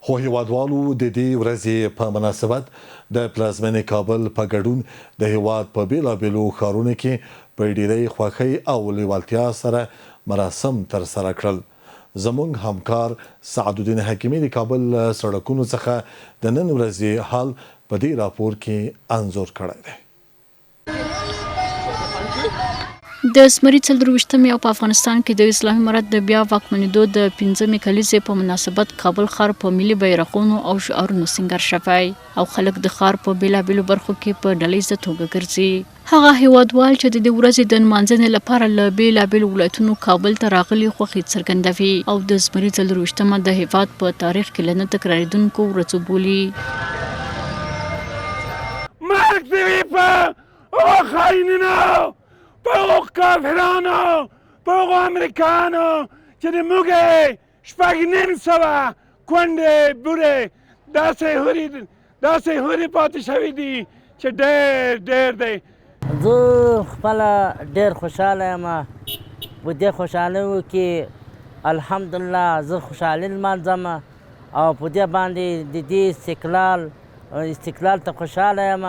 خو هیوادوالو د دې ورځې په مناسبت د پلازمینې کابل په ګډون د هیواد په بیلابیلو ښارونو کې په ډیرې خوښۍ او لیوالتیا سره مراسم ترسره کړل. زموږ همکار سعدالدین حکیمي د کابل سړکونو څخه د نن ورځې حال په دې راپور کې انځور کړی دی. د زمري 24 او په افغانستان کې د اسلامي امارت د بیا واکمنېدو د 5مې کلیزې په مناسبت کابل ښار په ملي بیرغونو او شعارونو سنګر شوی او خلک د ښار په بیلابیلو برخو کې په ډلهییزه توګه ګرځي. هغه هیوادوال چې د دې ورځې د نمانځنې لپاره له بیلابیلو ولایتونو کابل ته راغلي خوښي څرګندوي او د زمري 24 د هیواد په تاریخ کې له نه تکرارېدونکو ورځو بولي. مرګ دې وي په هغو خاینینو، په هغو کافرانو، په هغو امریکانو چې د موږ 950 کونډې بورې داسې هورې پاتې شوي دي چې ډېر دی. زه خپله ډېر خوشحاله یم. په دې خوشحالیو کې الحمدلله زه خوشحالي لمانځم او په دې باندې د دې استقلال ته خوشحاله یم.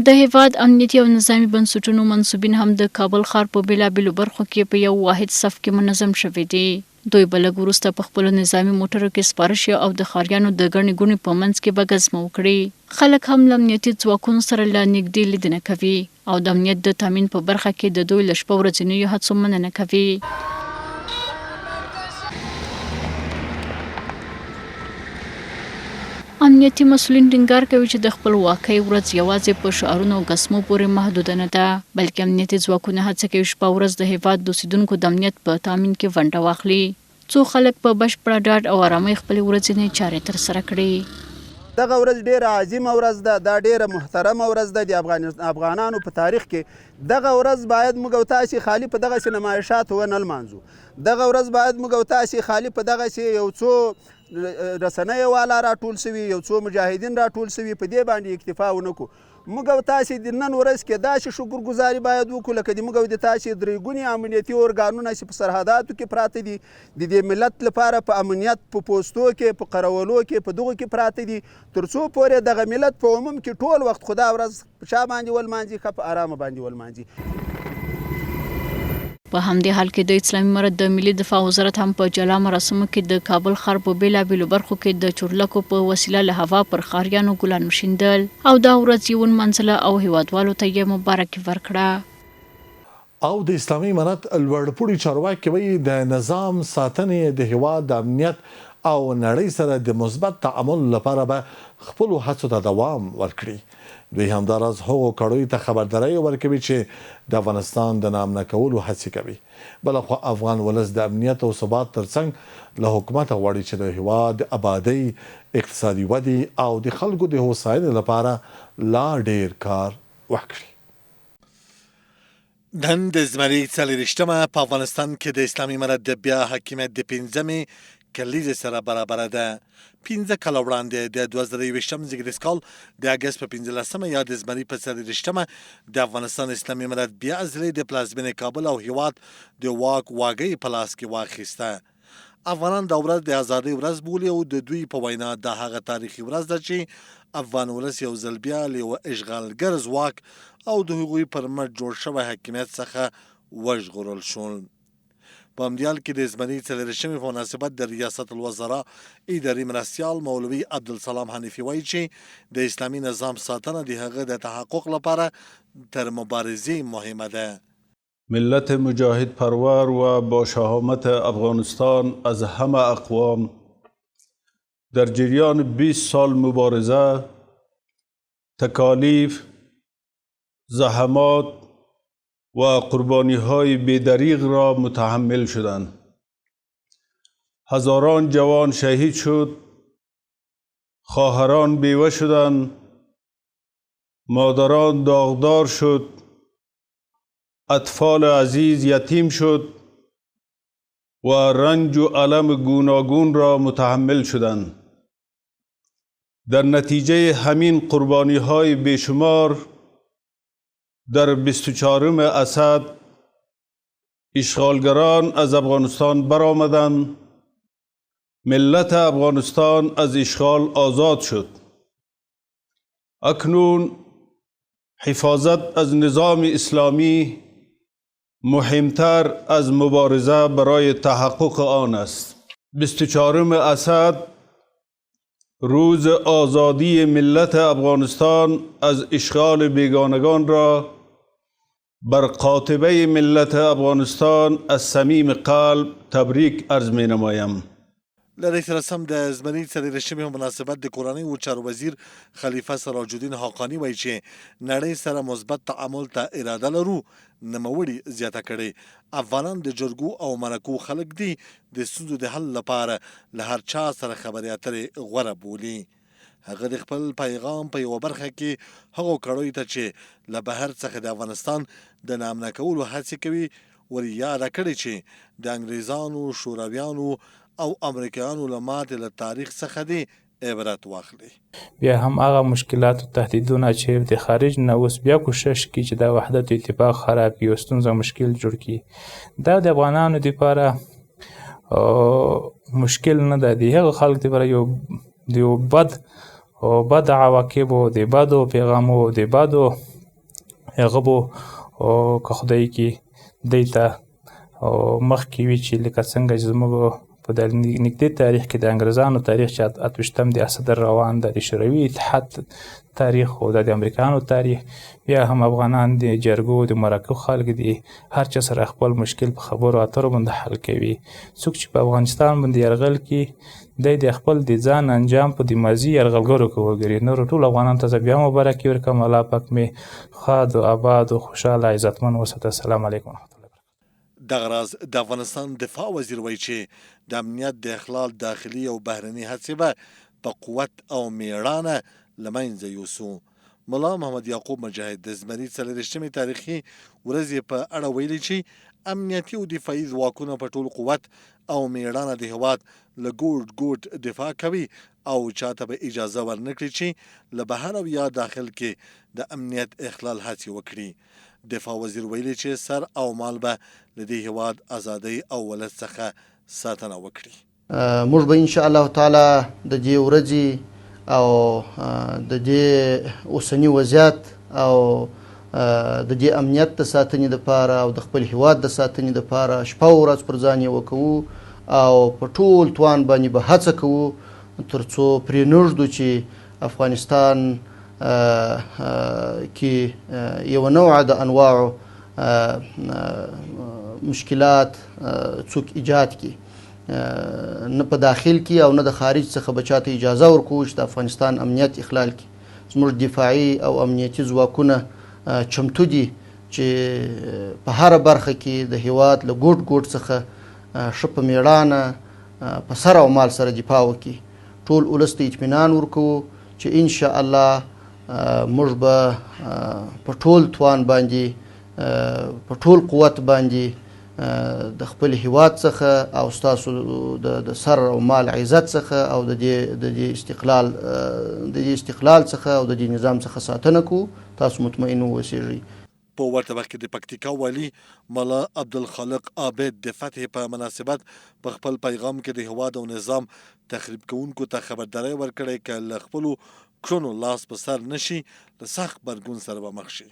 د هیواد امنیتي او نظامي بنسټونو منصوبین هم د کابل ښار په بیلابیلو برخو کې په یو واحد صف کې منظم شوي دي. دوی به لږ وروسته په خپلو نظامي موټرو کې سپاره شي او د ښاریانو د ګڼې ګوڼې په منځ کې به ګزمه وکړي. خلک هم له امنیتي ځواکونو سره له نږدې لیدنه کوي او د امنیت د تامین په برخه کې د دوی له شپه ورځنیو هڅو مننه کوي. امنیتي مسؤلین ټینګار کوي چې د خپلواکۍ ورځ یوازې په شعارونو او ګسمو پورې محدوده نه ده، بلکې امنیتي ځواکونه هڅه کوي شپه ورځ د هیواد د اوسیدونکو د امنیت په تامین کې ونډه واخلي، څو خلک په بشپړه ډاډ او آرامۍ خپلې ورځنۍ چارې ترسره کړي. دغه ورځ ډیره عظیمه ورځ ده، دا ډیره محترمه ورځ ده د افغانانو په تاریخ کې. دغه ورځ باید موږ او تاسې خالي په دغسې نمایشاتو ونه لمانځو. دغه ورځ باید موږ او تاسې خالي په دغسې یو څو رسنیو والا راټول سوي، یو څو مجاهدین راټول سوي، په دې باندې اکتفا ونه کړو. موږ او تاسې د نن ورځ کې داسې شکرګزاري باید وکړو لکه د موږ او د تاسې درې ګونې امنیتي ارګانونه چې په سرحداتو کې پراته دي، د دې ملت لپاره په امنیت، په پوستو کې، په قرولو کې، په دغو کې پراته دي، تر څو پورې دغه ملت په عموم کې ټول وخت خو دا ورځ په چا باندې ولمانځي، ښه په ارامه باندې ولمانځي. په همدې حال کې د اسلامي امارت د ملي دفاع وزارت هم په جلا مراسمو کې د کابل ښار په بیلابیلو برخو کې د چورلکو په وسیله له هوا پر ښاریانو ګلان وشیندل او دا ورځ یې ونمانځله او هیوادوالو ته یې مبارکي ورکړه. او د اسلامي امارت لوړپوړي چارواکي وایي د نظام ساتنې د هیواد د امنیت او نړۍ سره د مثبت تعامل لپاره به خپلو هڅو ته دوام ورکړي. دوی همداراز هغو کړیو ته خبرداری ورکوي چې د افغانستان د نامنه کولو هڅې کوي. بلخوا افغان ولس د امنیت او ثبات ترڅنګ له حکومته غواړي چې د هیواد د ابادۍ، اقتصادي ودې او د خلکو د هوساینې لپاره لا ډیر کار وکړي. نن د زمري 24 په افغانستان کې د اسلامي امارت د بیا حاکمیت د 5مې کلیزې سره برابره ده. 15 کاله وړاندې د 2021 زیږدیز کال د اګست په 15 یا د زمري په 24 د افغانستان اسلامي امارت بیا ځلې د پلازمینې کابل او هیواد د واګۍ په لاس کې واخیسته. افغانان دا ورځ د ازادۍ ورځ بولي او د دوی په وینا دا هغه تاریخي ورځ ده چې افغان ولس یو ځل بیا له یوه اشغالګر ځواک او د هغوی پر مټ جوړ شوی حاکمیت څخه وژغورل شول. په همدې حال کې د زمري 24 په مناسبت د ریاست الوزرا اداري مرستیال مولوي عبدالسلام حنیفي وایي چې د اسلامي نظام ساتنه د هغه د تحقق لپاره تر مبارزې مهمه ده. ملت مجاهد پرور و با شهامت افغانستان از همه اقوام در جریان 20 سال مبارزه، تکالیف، زحمات و قربانی‌های بی‌دریغ را متحمل شدند. هزاران جوان شهید شد، خواهران بیوه شدند، مادران داغدار شد، اطفال عزیز یتیم شد و رنج و الم گوناگون را متحمل شدند. در نتیجه همین قربانی‌های بیشمار در 24 اسد اشغالگران از افغانستان برآمدند ملت افغانستان از اشغال آزاد شد. اکنون حفاظت از نظام اسلامی مهمتر از مبارزه برای تحقق آن است. 24 اسد روز آزادی ملت افغانستان از اشغال بیگانگان را بر قاطبه ملت افغانستان از صمیم قلب تبریک عرض می نمایم. له دې سره سم د زمري څلېرویشتمې په مناسبت د کورنۍ او چارو وزیر خلیفه سراج الدین حقاني وایي چې نړۍ سره مثبت تعامل ته اراده لرو، نوموړي زیاته کړې افغانان د جرګو او مرکو خلک دي، د ستونزو د حل لپاره له هر چا سره خبرې اترې غوره بولي. هغه د خپل پیغام په یوه برخه کې هغو کړیو ته چې له بهر څخه د افغانستان د نامنا کولو هڅې کوي ور یاده کړې چې د انګریزانو، شورویانو او امریکایانو له ماتې له تاریخ څخه دې عبرت واخلي. بیا هم هغه مشکلات او تهدیدونه چې د خارج نه اوس بیا کوشش کوي چې د وحدت او اتفاق خراب کړي او ستونزه مشکل جوړ کړي، دا د افغانانو دپاره مشکل نه ده، د هغه خلک دپاره یو بد عواقبو، د بدو پیغامو، د بدو هغه بو که خدای کې دی ته مخکې وي چې لکه څنګه چې زموږ په د نږدې تاریخ کې د انګریزانو تاریخ چې 28 د اسد روان ده، د شوروي اتحاد تاریخ او د امریکانو تاریخ، بیا هم افغانان د جرګو د مرکو خلک دي، هر چا سره خپل مشکل په خبرو اترو باندې حل کوي. څوک چې په افغانستان باندې یرغل کوي د خپل د ځان انجام په د ماضي یرغلګرو کې وګوري. نور ټول افغانان ته زه بیا مبارکي ورکوم، الله پاک مې ښاد او آباد او خوشحاله عزتمن وساته. السلام علیکم. دغه راز د افغانستان دفاع وزیر وایي چې د امنیت د اخلال داخلي او بهرني هڅې به په قوت او میړانه له منځه یوسو. ملا محمد یعقوب مجاهد د زمري 40مې تاریخي ورځې په اړه ویلي چې امنیتي او دفاعي ځواکونه په ټول قوت او میړانه د هېواد له ګوټ ګوټ دفاع کوي او چاته به اجازه ورنکړي چې له بهر او یا داخل کې د امنیت اخلال هڅې وکړي. دفاع وزیر ویلي چې سر او مال به له دې هېواد ازادۍ او ولس څخه ساتنه وکړي. موږ به انشاءالله تعالی د دې ورځې او د دې اوسني وضعیت او د دې امنیت د ساتنې دپاره او د خپل هېواد د ساتنې دپاره شپه او ورځ پر ځان یې وکوو او په ټول توان باندې به هڅه کوو تر څو پرې نږدو چې افغانستان کې یو نوع د انواعو مشکلات څوک ایجاد کړي، نه په داخل کې او نه د خارج څخه به چاته اجازه ورکوو چې د افغانستان امنیت اخلال کړي. زموږ دفاعي او امنیتي ځواکونه چمتو دي چې په هره برخه کې د هېواد له ګوټ ګوټ څخه ښه په میړانه په سر او مال سره دفاع وکړي. ټول ولس ته اطمینان ورکوو چې انشاءالله موږ به په ټول توان باندې په ټول قوت باندې د خپل هېواد څخه او ستاسو د سر او مال عزت څخه او د دې استقلال څخه او د دې نظام څخه ساتنه کوو. تاسو مطمئن اوسیږئ. په ورته وخت کې د پکتیکا والي ملا عبدالخالق عابد د فتح په مناسبت په خپل پیغام کې د هېواد او نظام تخریب کوونکو ته خبرداری ورکړی که له خپلو کړنو لاس په سر نشي له سخت غبرګون سره به مخ شي.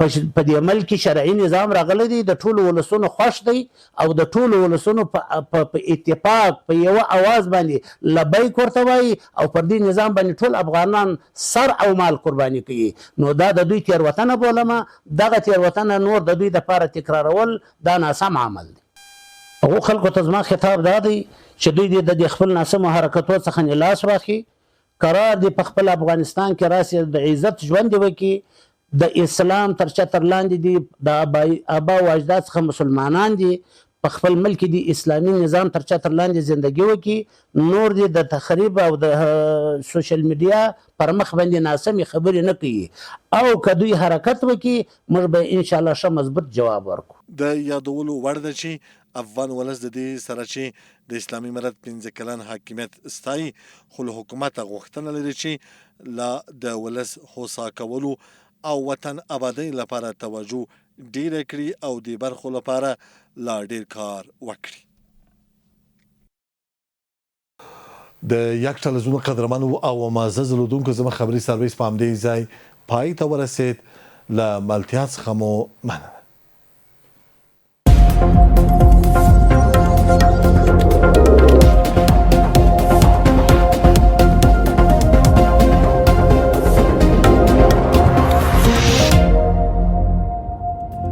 په دې عمل کې شرعي نظام راغلی دی، د ټولو ولسونو خوښ دی او د ټولو ولسونو په اتفاق په یوه اواز باندې لبیک ورته وایي او پر دې نظام باندې ټول افغانان سر او مال قرباني کوي. نو دا د دوی تېروتنه بولمه، دغه تېروتنه نور د دوی دپاره تکرارول دا ناسم عمل دی. هغو خلکو ته زما خطاب دا دی چې دوی دې د خپل ناسمو حرکتو څخه نه لاس واخلي، قرار دی په خپل افغانستان کې راسي د عزت ژوند وکړي، د اسلام تر چتر لاندې دي، د آبا و اجداد څخه مسلمانان دي، په خپل ملک دي اسلامي نظام تر چتر لاندې زندگی وکړي، نور دي د تخریب او د سوشل میډیا پر مخ باندې ناسمې خبرې نه کوي او که دوی حرکت وکړي موږ به انشاءالله ښه مضبوط جواب ورکړو. د یادولو وړ ده چې افغان ولس د دې سره چې د اسلامي امارت 15 کلن حاکمیت ستایي، خو له حکومته غوښتنه لري چې لا د ولس هوسا کولو او وطن آبادۍ لپاره توجه ډیره کړي او د برخو لپاره لا ډیر کار وکړي. د یک ټلویزیون قدرمنو او معزز لیدونکو زموږ خبري سرویس په همدې ځای پای ته ورسید. له ملتیا څخه مو مننه.